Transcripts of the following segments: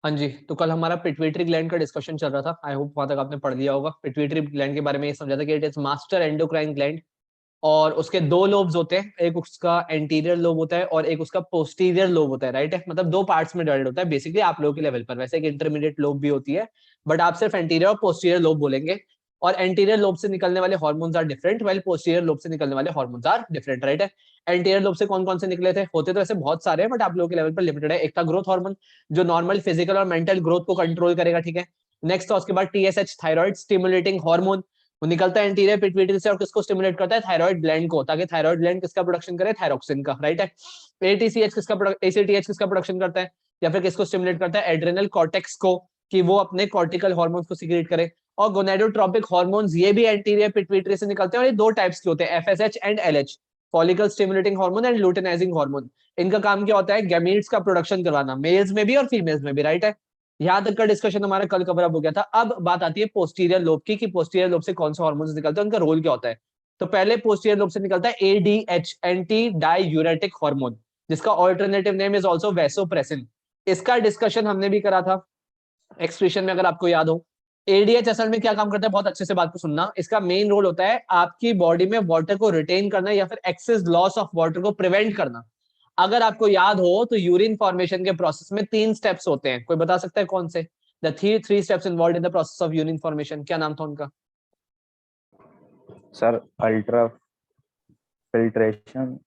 हाँ जी, तो कल हमारा पिट्यूटरी ग्लैंड का डिस्कशन चल रहा था। आई होप वहां तक आपने पढ़ लिया होगा। पिट्यूटरी ग्लैंड के बारे में ये समझा था कि it is master endocrine gland और उसके दो लोब्स होते हैं, एक उसका एंटीरियर लोब होता है और एक उसका पोस्टीरियर लोब होता है, राइट है। मतलब दो पार्ट्स में डिवाइड होता है बेसिकली आप लोगों के लेवल पर। वैसे एक इंटरमीडिएट लोब भी होती है, बट आप सिर्फ एंटीरियर और पोस्टीरियर लोब बोलेंगे। और एंटीरियर लोब से निकलने वाले hormones are different, well posterior lobe से निकलने वाले हार्मोन्स आर डिफरेंट, राइट है। एंटीरियर लोब से कौन कौन से निकले थे, होते तो ऐसे बहुत सारे हैं, बट आप लोगों के लेवल पर लिमिटेड है। एक था ग्रोथ हार्मोन, जो नॉर्मल फिजिकल और मेंटल ग्रोथ को कंट्रोल करेगा, ठीक है। नेक्स्ट था उसके बाद टीएसएच, थायराइड स्टिमुलेटिंग हार्मोन। वो निकलता है एंटीरियर पिट्यूटरी से और किसको स्टिमुलेट करता है, थायराइड ग्लैंड को, ताकि थायराइड ग्लैंड किसका प्रोडक्शन करे, थायरोक्सिन का, राइट है। एटीसीएच किसका एसीटीएच किसका प्रोडक्शन करता है या फिर किसको स्टिमुलेट करता है, एड्रेनल कॉर्टेक्स को, कि वो अपने कॉर्टिकल हार्मोन्स को सीक्रेट करे। और गोनेडोट्रोपिक हार्मोन्स ये भी एंटीरियर पिट्यूटरी से निकलते हैं और ये दो टाइप्स के होते हैं, FSH and LH, follicle stimulating hormone and luteinising hormone. इनका काम क्या होता है, गैमीट्स का प्रोडक्शन करवाना, मेल्स में भी और फीमेल्स में भी, राइट है। यहां तक का डिस्कशन हमारा कल कवर अप हो गया था। अब बात आती है पोस्टीरियर लोब की, कि पोस्टीरियर लोब से कौन सा हार्मोन्स निकलते हैं, उनका रोल क्या होता है। तो पहले पोस्टीरियर लोब से निकलता है एडीएच, एंटी डायूरेटिक हार्मोन, जिसका alternative name is also vasopressin. इसका डिस्कशन हमने भी करा था एक्सप्रेशन में, अगर आपको याद हो। एडीएच असल में क्या काम करता है, बहुत अच्छे से बात को सुनना। इसका मेन रोल होता है आपकी बॉडी में वाटर को रिटेन करना या फिर एक्सेस लॉस ऑफ वाटर को प्रिवेंट करना। अगर आपको याद हो तो यूरिन फॉर्मेशन के प्रोसेस में 3 स्टेप्स होते हैं, कोई बता सकता है कौन से। The three steps involve in the process of urine formation, क्या नाम था उनका। Sir ultra filtration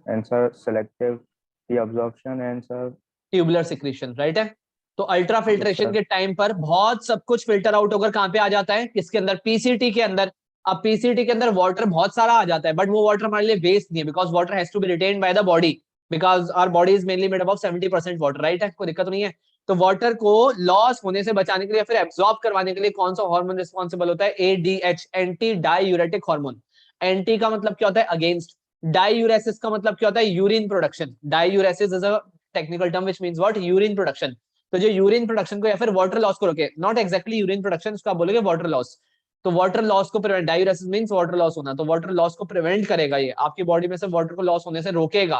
and sir selective reabsorption and sir tubular secretion, right है। तो अल्ट्रा यस फिल्ट्रेशन सर। के टाइम पर बहुत सब कुछ फिल्टर आउट होकर कहां पे आ जाता है, किसके अंदर, पीसीटी के अंदर। अब पीसीटी के अंदर वाटर बहुत सारा आ जाता है, बट वो वाटर हमारे लिए वेस्ट नहीं है, because water has to be retained by the body, because our body is mainly made up of 70% water, right है। कोई दिक्कत नहीं है। तो वाटर को लॉस होने से बचाने के लिए, फिर एब्जॉर्ब करवाने के लिए कौन सा हार्मोन रिस्पॉन्सिबल होता है, ADH, anti diuretic hormone. Anti का मतलब क्या होता है, अगेंस्ट। डायूरेसिस का मतलब क्या होता है, urine production. Diuresis is a technical term which means what, urine production. तो जो यूरिन प्रोडक्शन को या फिर वाटर लॉस को रोके, नॉट एक्जैक्टली यूरिन प्रोडक्शन, उसको आप बोलोगे वाटर लॉस। तो वाटर लॉस को prevent, diuresis means water loss होना, तो वाटर लॉस को प्रिवेंट करेगा, ये आपकी बॉडी में से वाटर को लॉस होने से रोकेगा।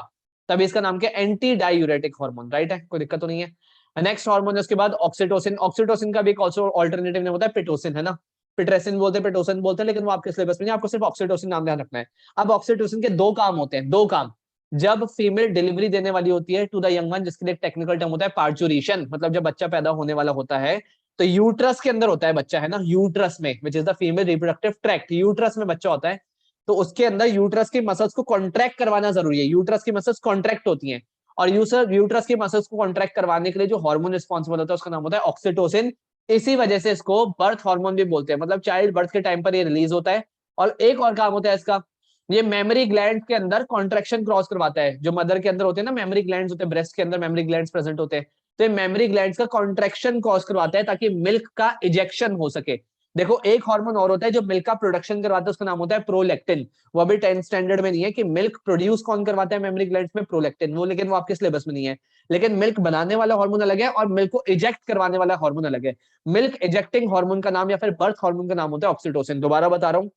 तभी इसका नाम क्या, एंटी डायूरेटिक हार्मोन, राइट है। कोई दिक्कत तो नहीं है। नेक्स्ट हार्मोन है उसके बाद ऑक्सीटोसिन। ऑक्सीटोसिन का भी एक ऑल्सो ऑल्टरनेटिव नेम होता है पिटोसिन, है ना। पिट्रेसिन बोलते हैं, पिटोसिन बोलते हैं, लेकिन वो आपके सिलेबस में नहीं, आपको सिर्फ ऑक्सीटोसिन नाम ध्यान रखना है। अब ऑक्सीटोसिन के दो काम होते हैं, दो काम। जब फीमेल डिलीवरी देने वाली होती है टू द यंग वन, जिसके लिए टेक्निकल टर्म होता है पार्चुरेशन, मतलब जब बच्चा पैदा होने वाला होता है, तो यूट्रस के अंदर होता है बच्चा, है ना, यूट्रस में, which is the female reproductive tract, uterus में बच्चा होता है। तो उसके अंदर यूट्रस की मसल्स को कॉन्ट्रैक्ट करवाना जरूरी है, यूट्रस की मसल्स कॉन्ट्रैक्ट होती हैं। और यूट्रस की मसल्स को कॉन्ट्रैक्ट करवाने के लिए जो हार्मोन रिस्पॉन्सिबल होता है उसका नाम होता है ऑक्सीटोसिन। इसी वजह से इसको बर्थ हार्मोन भी बोलते हैं, मतलब चाइल्ड बर्थ के टाइम पर ये रिलीज होता है। और एक और काम होता है इसका, ये मेमोरी ग्लैंड के अंदर कॉन्ट्रैक्शन क्रॉस करवाता है। जो मदर के अंदर होते हैं ना मेमोरी ग्लैंड्स होते हैं, ब्रेस्ट के अंदर मेमोरी ग्लैंड्स प्रेजेंट होते हैं, तो ये मेमोरी ग्लैंड्स का कॉन्ट्रैक्शन क्रॉस करवाता है ताकि मिल्क का इजेक्शन हो सके। देखो एक हार्मोन और होता है जो मिल्क का प्रोडक्शन करवाता है, उसका नाम होता है प्रोलैक्टिन। वो अभी 10th स्टैंडर्ड में नहीं है कि मिल्क प्रोड्यूस कौन करवाता है मेमोरी ग्लैंड्स में, प्रोलैक्टिन, वो लेकिन वो आपके सिलेबस में नहीं है। लेकिन मिल्क बनाने वाला हार्मोन अलग है और मिल्क को इजेक्ट करवाने वाला हार्मोन अलग है। मिल्क इजेक्टिंग हार्मोन का नाम या फिर बर्थ हार्मोन का नाम होता है ऑक्सीटोसिन। दोबारा बता रहा हूँ,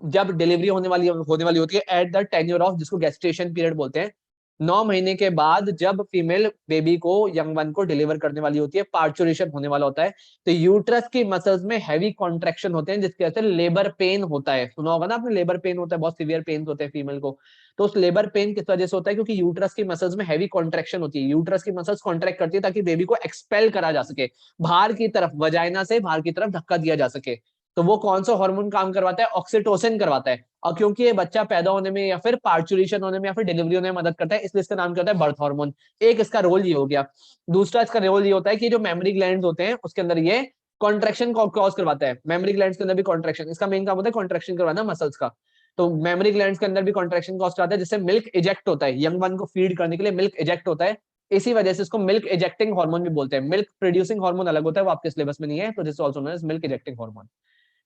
जब डिलीवरी होने वाली होती है एट द टेन्योर ऑफ, जिसको गेस्टेशन पीरियड बोलते हैं, 9 महीने के बाद जब फीमेल बेबी को, यंग वन को डिलीवर करने वाली होती है, पार्चुरेशन होने वाला होता है, तो यूट्रस की मसल्स में हैवी कॉन्ट्रैक्शन होते हैं, जिसकी वजह से लेबर पेन होता है। सुना होगा ना आपने, लेबर पेन होता है, बहुत सीवियर पेन होते हैं फीमेल को। तो उस लेबर पेन किस वजह से होता है, क्योंकि यूट्रस की मसल्स में हैवी कॉन्ट्रैक्शन होती है। यूट्रस की मसल्स कॉन्ट्रैक्ट करती है ताकि बेबी को एक्सपेल करा जा सके, बाहर की तरफ, वजाइना से बाहर की तरफ धक्का दिया जा सके। तो वो कौन सा हार्मोन काम करवाता है, ऑक्सीटोसिन करवाता है। और क्योंकि ये बच्चा पैदा होने में या फिर पार्चुरेशन होने में या फिर डिलीवरी होने में मदद करता है, इसलिए इसका नाम क्या होता है, बर्थ हार्मोन। एक इसका रोल ये हो गया। दूसरा इसका रोल ये होता है कि जो मेमोरी ग्लैंड्स होते हैं उसके अंदर ये कॉन्ट्रैक्शन को कॉज करवाता है। मेमोरी ग्लैंड्स के अंदर भी कॉन्ट्रैक्शन, इसका मेन काम होता है कॉन्ट्रैक्शन करवाना मसल्स का। तो मेमोरी ग्लैंड्स के अंदर भी कॉन्ट्रैक्शन कॉज कराता है, जिससे मिल्क इजेक्ट होता है, यंग वन को फीड करने के लिए मिल्क इजेक्ट होता है। इसी वजह से इसको मिल्क इजेक्टिंग हार्मोन भी बोलते हैं। मिल्क प्रोड्यूसिंग हार्मोन अलग होता है, वो आपके सिलेबस में नहीं है, तो this also known as milk ejecting hormone.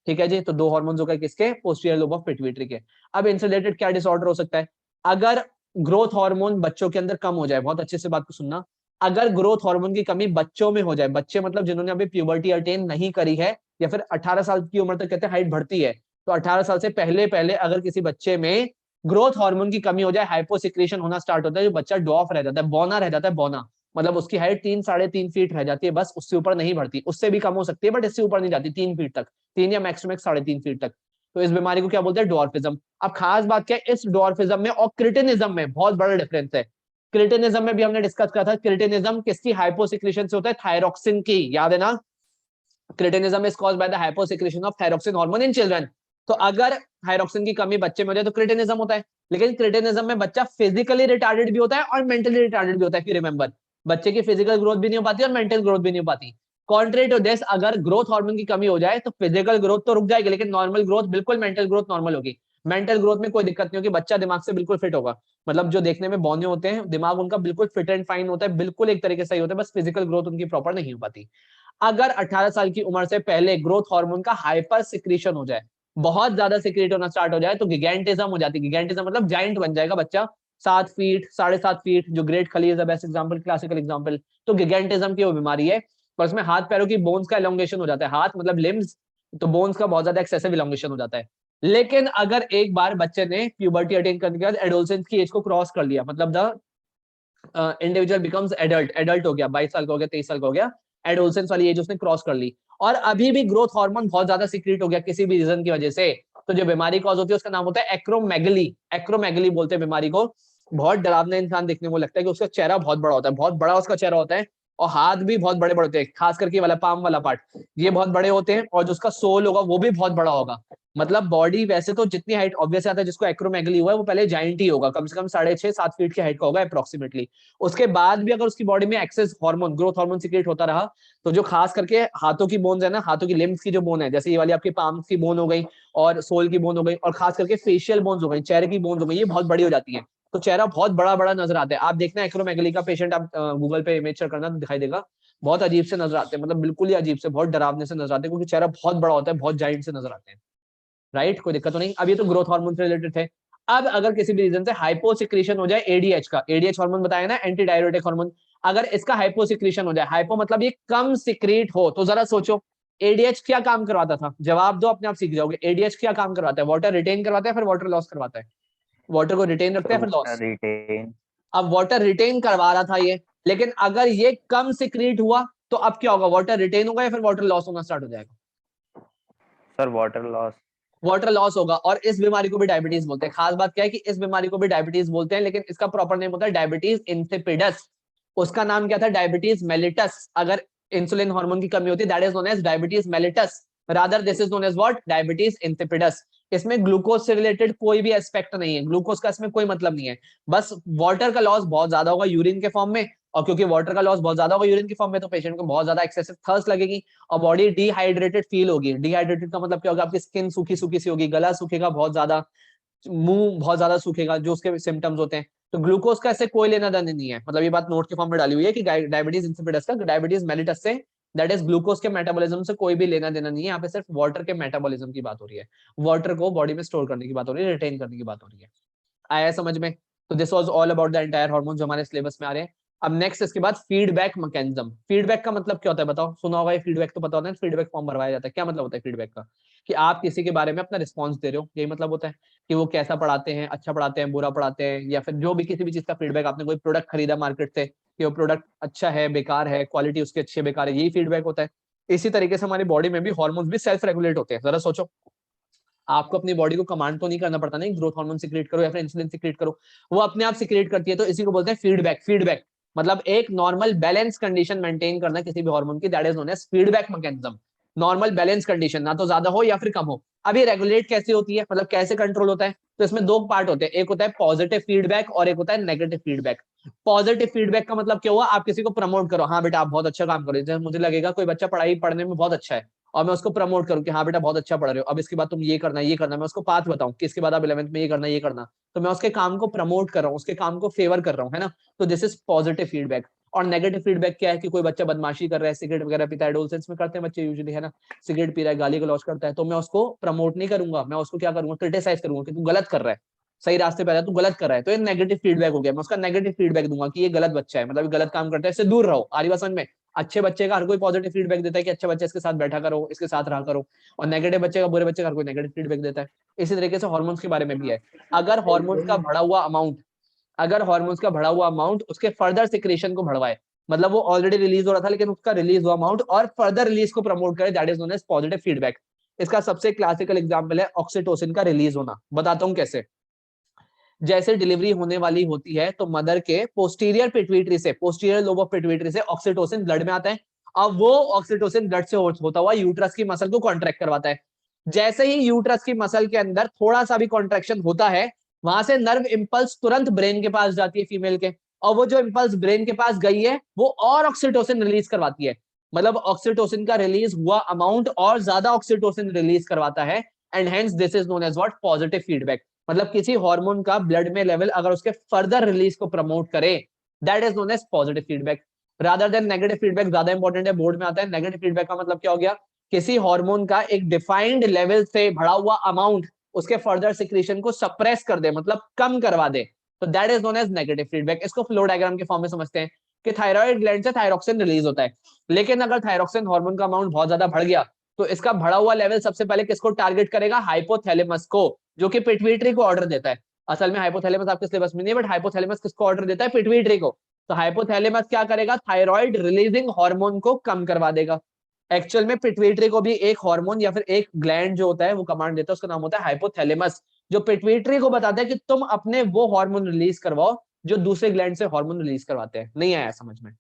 ठीक है जी, तो दो हार्मोन्स हो गए किसके, पोस्टीरियर लोब ऑफ पिट्यूटरी के। अब इनसे रिलेटेड क्या डिसऑर्डर हो सकता है, अगर ग्रोथ हार्मोन बच्चों के अंदर कम हो जाए, बहुत अच्छे से बात को सुनना, अगर ग्रोथ हार्मोन की कमी बच्चों में हो जाए, बच्चे मतलब जिन्होंने अभी प्यूबर्टी अटेन नहीं करी है या फिर 18 साल की उम्र तक कहते हैं हाइट बढ़ती है, तो 18 साल से पहले पहले अगर किसी बच्चे में ग्रोथ हार्मोन की कमी हो जाए, हाइपोसिक्रेशन होना स्टार्ट होता है, जो बच्चा डॉफ रह जाता है, बौना रह जाता है, बौना। मतलब उसकी हाइट 3-3.5 फीट रह जाती है बस, उससे ऊपर नहीं बढ़ती, उससे भी कम हो सकती है बट इससे ऊपर नहीं जाती 3 फीट तक, 3 या मैक्सिमम 3.5 फीट तक। तो इस बीमारी को क्या बोलते हैं, डॉर्फिज्म। अब खास बात क्या है, इस डॉर्फिज्म में और क्रिटिनिज्म में बहुत बड़ा डिफरेंस है। क्रिटिनिज्म में भी हमने डिस्कस किया था, क्रिटिनिज्म किसकी हाइपोसिक्रेशन से होता है, थायरॉक्सिन की, याद है ना। Cretinism is caused by the hyposecretion of thyroxine hormone in children. तो अगर थायरॉक्सिन की कमी बच्चे में हो जाए तो क्रिटिनिज्म होता है। लेकिन क्रिटिनिज्म में बच्चा फिजिकली रिटार्डेड भी होता है और मेंटली रिटार्डेड भी होता है, रिमेंबर। बच्चे की फिजिकल ग्रोथ भी नहीं हो पाती और मेंटल ग्रोथ भी नहीं हो पाती। कॉन्ट्रेरी टू दिस, अगर ग्रोथ हार्मोन की कमी हो जाए तो फिजिकल ग्रोथ तो रुक जाएगी, लेकिन नॉर्मल ग्रोथ बिल्कुल, मेंटल ग्रोथ नॉर्मल होगी। मेंटल ग्रोथ में कोई दिक्कत नहीं होगी, बच्चा दिमाग से बिल्कुल फिट होगा। मतलब जो देखने में बौने होते हैं, दिमाग उनका बिल्कुल फिट एंड फाइन होता है, बिल्कुल एक तरीके से ही होता है, बस फिजिकल ग्रोथ उनकी प्रॉपर नहीं हो पाती। अगर 18 साल की उम्र से पहले ग्रोथ हार्मोन का हाइपर सिक्रीशन हो जाए, बहुत ज्यादा सिक्रीट होना स्टार्ट हो जाए, तो गिगेंटिज्म हो जाती है। गिगेंटिज्म मतलब जाइंट बन जाएगा बच्चा, 7 फीट, 7.5 फीट, जो ग्रेट खली is the best example, classical example. तो गिगेंटिज्म की वो बीमारी है, और उसमें हाथ पैरों की बोन्स का एलोंगेशन हो जाता है, हाथ मतलब लिम्स, तो बोन्स का बहुत ज्यादा एक्सेसिव एलोंगेशन हो जाता है। लेकिन अगर एक बार बच्चे ने प्यूबर्टी अटेन करने के बाद एडोलसेंस की एज को क्रॉस कर लिया, मतलब the individual becomes adult, adult हो गया, 22 साल का हो गया, 23 साल का हो गया, एडोलसेंस वाली एज उसने क्रॉस कर ली, और अभी भी ग्रोथ हार्मोन बहुत ज्यादा सीक्रेट हो गया किसी भी रीजन की वजह से, तो जो बीमारी कॉज होती है उसका नाम होता है एक्रोमेगली। एक्रोमेगली बोलते हैं बीमारी को। बहुत डरावना इंसान देखने को लगता है कि उसका चेहरा बहुत बड़ा होता है, बहुत बड़ा उसका चेहरा होता है, और हाथ भी बहुत बड़े बड़े होते हैं, खास करके वाला पाम वाला पार्ट, ये बहुत बड़े होते हैं, और जो उसका सोल होगा वो भी बहुत बड़ा होगा। मतलब बॉडी वैसे तो जितनी हाइट ऑब्वियस आता है, जिसको एक्रोमेगली हुआ है वो पहले जाइंट ही होगा, कम से कम 6.5-7 फीट की हाइट का होगा अप्रोक्सीमेटली। उसके बाद भी अगर उसकी बॉडी में excess hormone, growth hormone secrete होता रहा, तो जो खास करके हाथों की बोन्स है ना, हाथों की लिम्स की जो बोन है, जैसे ये वाली आपकी पाम की बोन हो गई, और सोल की बोन हो गई, और खास करके फेशियल बोन्स हो गई, चेहरे की बोन्स हो गई, ये बहुत बड़ी हो जाती है, तो चेहरा बहुत बड़ा बड़ा नजर आता है। आप देखना एक्रोमेगली का पेशेंट, आप गूगल पे इमेज सर्च करना तो दिखाई देगा, बहुत अजीब से नजर आते हैं, मतलब बिल्कुल ही अजीब से, बहुत डरावने से नजर आते हैं, क्योंकि चेहरा बहुत बड़ा होता है, बहुत जाइंट से नजर आते हैं। राइट, कोई दिक्कत तो नहीं। अब ये तो ग्रोथ हार्मोन से रिलेटेड थे। अब अगर किसी भी रीजन से हाइपोसिक्रीशन हो जाए एडीएच का, एडीएच हार्मोन बताया ना, एंटी डायरेटिक हार्मोन, अगर इसका हाइपोसिक्रीशन हो जाए, हाइपो मतलब ये कम सिक्रीट हो, तो जरा सोचो एडीएच क्या काम करवाता था, जवाब दो, अपने आप सीख जाओगे। एडीएच क्या काम करवाता है, वाटर रिटेन करवाता है, फिर वाटर लॉस करवाता है, वाटर को रिटेन रखता Sir, है फिर लॉस। retain. अब वाटर रिटेन करवा रहा था ये, लेकिन अगर ये कम सिक्रीट हुआ तो अब क्या होगा, वाटर रिटेन होगा या फिर वाटर लॉस होना स्टार्ट हो जाएगा। Sir, water loss. Water loss होगा, और इस बीमारी को भी डायबिटीज बोलते हैं। खास बात क्या है कि इस बीमारी को भी डायबिटीज बोलते हैं, लेकिन इसका प्रॉपर नेम होता है डायबिटीज इंसिपिडस। उसका नाम क्या था, डायबिटीज मेलिटस। अगर इंसुलिन हार्मोन की कमी होती है, that is known as diabetes mellitus, rather this is known as what, diabetes insipidus. इसमें ग्लूकोज से रिलेटेड कोई भी एस्पेक्ट नहीं है, ग्लूकोज का इसमें कोई मतलब नहीं है, बस वाटर का लॉस बहुत ज्यादा होगा यूरिन के फॉर्म में, और क्योंकि वाटर का लॉस बहुत ज्यादा होगा यूरिन की फॉर्म में, तो पेशेंट को बहुत ज्यादा एक्सेसिव थर्स्ट लगेगी, और बॉडी डिहाइड्रेटेड फील होगी। डिहाइड्रेटेड का मतलब क्या होगा, आपकी स्किन सूखी सूखी सी होगी, गला सूखेगा बहुत ज्यादा, मुंह बहुत ज्यादा सूखेगा, जो उसके सिम्टम्स होते हैं। तो ग्लूकोज का इससे कोई लेना देना नहीं है, मतलब ये बात नोट के फॉर्म में डाली हुई है कि डायबिटीज इंसिपिडस का डायबिटीज मेलिटस से, दैट इज ग्लूकोज के मेटाबॉलिज्म से कोई भी लेना देना नहीं है, यहाँ पे सिर्फ वाटर के मेटाबॉलिज्म की बात हो रही है, वाटर को बॉडी में स्टोर करने की बात हो रही है, रिटेन करने की बात हो रही है। आया समझ में। तो this was all about the entire hormone जो हमारे सिलेबस में आ रहे हैं। अब नेक्स्ट इसके बाद फीडबैक मैकेनिज्म। फीडबैक का मतलब क्या होता है बताओ, सुना होगा ये, फीडबैक तो पता होता है, फीडबैक फॉर्म भरवाया जाता है, क्या मतलब होता है फीडबैक का, कि आप किसी के बारे में अपना रिस्पॉन्स दे रहे हो, यही मतलब होता है कि वो कैसा पढ़ाते हैं, अच्छा पढ़ाते हैं, बुरा पढ़ाते हैं, या फिर जो भी किसी भी चीज का फीडबैक, आपने कोई प्रोडक्ट खरीदा मार्केट से कि वो प्रोडक्ट अच्छा है बेकार है, क्वालिटी उसकी अच्छी है बेकार है, यही फीडबैक होता है। इसी तरीके से हमारी बॉडी में भी हार्मोन्स भी सेल्फ रेगुलेट होते हैं। जरा सोचो, आपको अपनी बॉडी को कमांड तो नहीं करना पड़ता, नहीं ग्रोथ हार्मोन सिक्रिएट करो या फिर इंसुलिन सिक्रिएट करो, वो अपने आप सिक्रिएट करती है। तो इसी को बोलते हैं फीडबैक। फीडबैक मतलब एक नॉर्मल बैलेंस कंडीशन मेंटेन करना किसी भी हार्मोन की, that is known as feedback mechanism. Normal balance condition, ना तो ज्यादा हो या फिर कम हो। अब ये रेगुलेट कैसे होती है, मतलब कैसे कंट्रोल होता है, तो इसमें दो पार्ट होते हैं, एक होता है पॉजिटिव फीडबैक और एक होता है नेगेटिव फीडबैक। पॉजिटिव फीडबैक का मतलब क्या हुआ, आप किसी को प्रमोट करो, हाँ बेटा आप बहुत अच्छा काम करो, जैसे मुझे लगेगा कोई बच्चा पढ़ने में बहुत अच्छा है, और मैं उसको प्रमोट करूं कि हाँ बेटा बहुत अच्छा पढ़ रहे हो, अब इसके बाद तुम ये करना ये करना, मैं उसको पाथ बताऊं कि इसके बाद आप 11th में ये करना ये करना, तो मैं उसके काम को प्रमोट कर रहा हूँ, उसके काम को फेवर कर रहा हूँ, है ना। तो दिस इज पॉजिटिव फीडबैक। और नेगेटिव फीडबैक क्या है कि कोई बच्चा बदमाशी कर रहा है, सिगरेट वगैरह पीता है, एडोलसेंस में करते हैं बच्चे यूजुअली, है ना, सिगरेट पी रहा है, गाली गलौज करता है, तो मैं उसको प्रमोट नहीं करूंगा, मैं उसको क्या करूंगा, क्रिटिसाइज करूंगा कि तू गलत कर रहा है, सही रास्ते पे आ जा, तू गलत कर रहा है, तो ये नेगेटिव फीडबैक हो गया। मैं उसका नेगेटिव फीडबैक दूंगा कि ये गलत बच्चा है, मतलब गलत काम करता है, इससे दूर रहो। आ रही बात समझ में। अच्छे बच्चे का हर कोई पॉजिटिव फीडबैक देता है कि अच्छा बच्चा, इसके साथ बैठा करो, इसके साथ रहा करो, और नेगेटिव बच्चे का, बुरे बच्चे का हर कोई नेगेटिव फीडबैक देता है। इसी तरीके से हार्मोन्स के बारे में भी है। अगर हार्मोन्स का बढ़ा हुआ अमाउंट, अगर हार्मोन्स का बढ़ा हुआ अमाउंट उसके फर्दर सिक्रेशन को बढ़वाए, मतलब वो ऑलरेडी रिलीज हो रहा था लेकिन उसका रिलीज हुआ अमाउंट और फर्दर रिलीज को प्रमोट करे, that is known as positive feedback. इसका सबसे क्लासिकल एग्जांपल है ऑक्सीटोसिन का रिलीज होना। बताता हूं कैसे। जैसे डिलीवरी होने वाली होती है तो मदर के पोस्टीरियर पिट्यूटरी से, पोस्टीरियर लोब ऑफ पिट्यूटरी से ऑक्सीटोसिन ब्लड में आता है। अब वो ऑक्सीटोसिन ब्लड से होता हुआ यूट्रस की मसल को कॉन्ट्रैक्ट करवाता है। जैसे ही यूट्रस की मसल के अंदर थोड़ा सा भी कॉन्ट्रैक्शन होता है, वहां से नर्व इंपल्स तुरंत ब्रेन के पास जाती है फीमेल के, और वो जो इंपल्स ब्रेन के पास गई है वो और ऑक्सीटोसिन रिलीज करवाती है। मतलब ऑक्सीटोसिन का रिलीज हुआ अमाउंट और ज्यादा ऑक्सीटोसिन रिलीज करवाता है, and hence this is known as what, positive feedback. मतलब किसी हार्मोन का ब्लड में लेवल अगर उसके फर्दर रिलीज को प्रमोट करे, that is known as positive feedback rather than negative feedback. ज्यादा इंपॉर्टेंट है, बोर्ड में आता है। नेगेटिव फीडबैक का मतलब क्या हो गया, किसी हार्मोन का एक डिफाइंड लेवल से बढ़ा हुआ अमाउंट उसके फर्दर सिक्रीशन को सप्रेस कर दे, मतलब कम करवा दे, तो that is known as negative feedback. इसको फ्लो डायग्राम के फॉर्म में समझते हैं कि थायराइड ग्लैंड से थायरोक्सिन रिलीज होता है, लेकिन अगर थायरोक्सिन हार्मोन का अमाउंट बहुत ज्यादा बढ़ गया तो इसका बढ़ा हुआ लेवल सबसे पहले किसको टारगेट करेगा, हाइपोथैलेमस को, जो कि पिट्यूटरी को ऑर्डर देता है। असल में हाइपोथैलेमस आपके सिलेबस में नहीं है, बट हाइपोथैलेमस किसको ऑर्डर देता है, पिट्यूटरी को। तो हाइपोथैलेमस क्या करेगा, थायराइड रिलीजिंग हार्मोन को कम करवा देगा। एक्चुअल में पिट्यूटरी को भी एक हार्मोन या फिर एक ग्लैंड जो होता है वो कमांड देता है, उसका नाम होता है हाइपोथैलेमस, जो पिट्यूटरी को बताता है कि तुम अपने वो हार्मोन रिलीज करवाओ जो दूसरे ग्लैंड से हार्मोन रिलीज करवाते हैं। नहीं आया समझ में।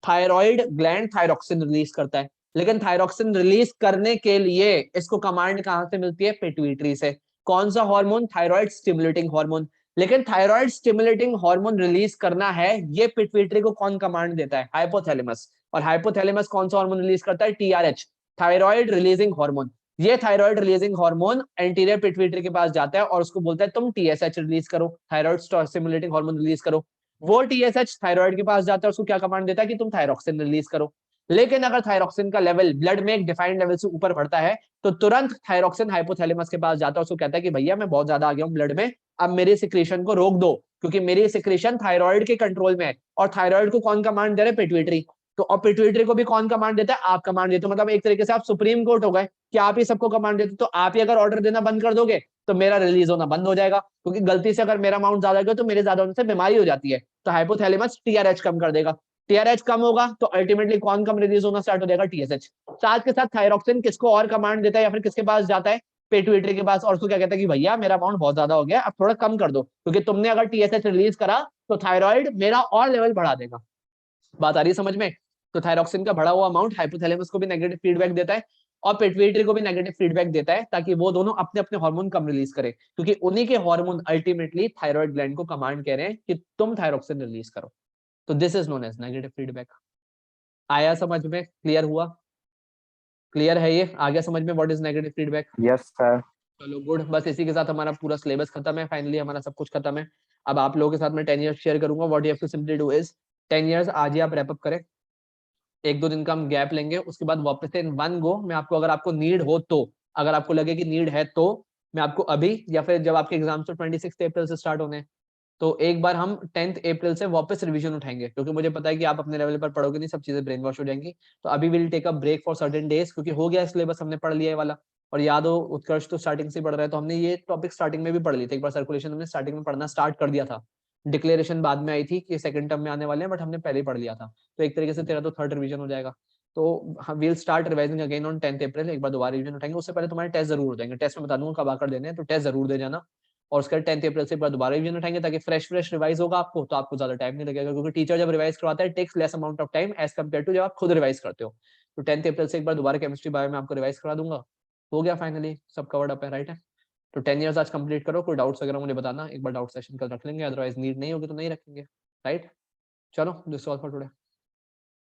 थायराइड ग्लैंड थायरोक्सिन रिलीज करता है, लेकिन थायरोक्सिन रिलीज करने के लिए इसको कमांड कहां से मिलती है, पिट्यूटरी से। कौन सा हार्मोन, थायराइड स्टिमुलेटिंग हार्मोन। लेकिन थायराइड स्टिमुलेटिंग हार्मोन रिलीज करना है, ये पिट्यूटरी को कौन कमांड देता है, हाइपोथैलेमस। और हाइपोथैलेमस कौन सा हार्मोन रिलीज करता है, टीआरएच, थायराइड रिलीजिंग हार्मोन। ये thyroid releasing hormone anterior pituitary के पास जाता है और उसको बोलता है तुम टीएसएच रिलीज करो, थायराइड स्टिमुलेटिंग हार्मोन रिलीज करो। वो टीएसएच थायराइड के पास जाता है, उसको क्या कमांड देता है कि तुम थायरोक्सिन रिलीज करो। लेकिन अगर थायरोक्सिन का लेवल ब्लड में एक डिफाइंड लेवल से ऊपर बढ़ता है तो तुरंत थायरोक्सिन हाइपोथैलेमस के पास जाता है, उसको कहता है कि भैया मैं बहुत ज्यादा आ गया हूं ब्लड में, अब मेरी सिक्रीशन को रोक दो, क्योंकि मेरी सिक्रीशन थायराइड के कंट्रोल में है। और थायराइड को कौन कमांड दे रहे, पिट्यूटरी। तो और पिट्यूटरी को भी कौन कमांड देता है, आप कमांड देते हो। मतलब एक तरीके से आप सुप्रीम कोर्ट हो गए कि आप ही सबको कमांड देते हो। तो आप ही अगर ऑर्डर देना बंद कर दोगे तो मेरा रिलीज होना बंद हो जाएगा, क्योंकि गलती से अगर मेरा अमाउंट ज्यादा गया तो मेरे ज्यादा होने से बीमारी हो जाती है। तो हाइपोथैलेमस टीआरएच कम कर देगा, टीआरएच कम होगा तो अल्टीमेटली कौन कम रिलीज होना स्टार्ट हो जाएगा, टीएसएच। साथ के साथ थायरोक्सिन किसको और कमांड देता है या फिर किसके पास जाता है, पिट्यूटरी के पास, और उसको क्या कहता है कि भैया मेरा अमाउंट बहुत ज्यादा हो गया, अब थोड़ा कम कर दो, क्योंकि तुमने अगर टीएसएच रिलीज करा तो थायराइड मेरा और लेवल बढ़ा देगा। बात आ रही है समझ में। तो थायरोक्सिन का बढ़ा हुआ अमाउंट हाइपोथैलेमस को भी नेगेटिव फीडबैक देता है और पिट्यूटरी को भी नेगेटिव फीडबैक देता है, ताकि वो दोनों अपने अपने हार्मोन कम रिलीज करें, क्योंकि उन्हीं के हार्मोन अल्टीमेटली थायराइड ग्लैंड को कमांड कह रहे हैं कि तुम थायरोक्सिन रिलीज करो। तो this is known as negative feedback. आया समझ में, क्लियर हुआ, क्लियर है ये, आ गया समझ में what is negative feedback. Yes, sir. चलो गुड, बस इसी के साथ हमारा पूरा सिलेबस खत्म है, फाइनली हमारा सब कुछ खत्म है। अब आप लोगों के साथ मैं 10 ईयर्स शेयर करूंगा। What you have to simply do is 10 years आज ही आप रैप अप करें, एक दो दिन का हम गैप लेंगे, उसके बाद वापस से इन वन गो मैं आपको, अगर आपको नीड हो तो, अगर आपको लगे कि नीड है तो मैं आपको अभी या फिर जब आपके एग्जाम तो 26 अप्रैल से स्टार्ट होने हैं, तो एक बार हम 10 अप्रैल से वापस रिवीजन उठाएंगे, क्योंकि मुझे पता है कि आप अपने लेवल पर पढ़ोगे नहीं, सब चीजें ब्रेन वॉश हो जाएंगी। तो अभी will take a break for certain days, क्योंकि हो गया सिलेबस, हमने पढ़ लिया है वाला। और याद हो उत्कर्ष तो स्टार्टिंग से पढ़ रहा है, तो हमने ये टॉपिक स्टार्टिंग में भी पढ़ ली थी एक बार, सर्कुलेशन हमने स्टार्टिंग में पढ़ना स्टार्ट कर दिया था। डिक्लेरेशन बाद में आई थी कि सेकंड टर्म में आने वाले हैं, बट हमने पहले ही पढ़ लिया था। तो एक तरीके से तेरा तो थर्ड रिवीजन हो जाएगा। तो we'll start revising again on 10 April, एक बार दोबारा रिवीजन उठाएंगे। उससे पहले तुम्हारे टेस्ट जरूर हो जाएंगे, टेस्ट में बता दूंगा कब आकर देने हैं, तो टेस्ट जरूर दे जाना। और उसका 10 अप्रैल से एक बार दोबारा रिवीजन उठाएंगे, ताकि फ्रेश रिवाइज होगा आपको, तो आपको ज्यादा टाइम नहीं लगेगा, क्योंकि टीचर जब रिवाइज करवाता है takes less amount of time as compare to जब आप खुद रिवाइज करते हो। तो 10 अप्रैल से एक बार दोबारा केमिस्ट्री बायो में आपको रिवाइज करा दूंगा। हो गया फाइनली, सब कवर्ड अप है, राइट है। तो 10 ईयर्स आज कंप्लीट करो, कोई डाउट्स वगैरह मुझे बताना, एक बार डाउट सेशन कल रख लेंगे, अदरवाइज नीड नहीं होगी तो नहीं रखेंगे, राइट। चलो दिस ऑल फॉर टुडे।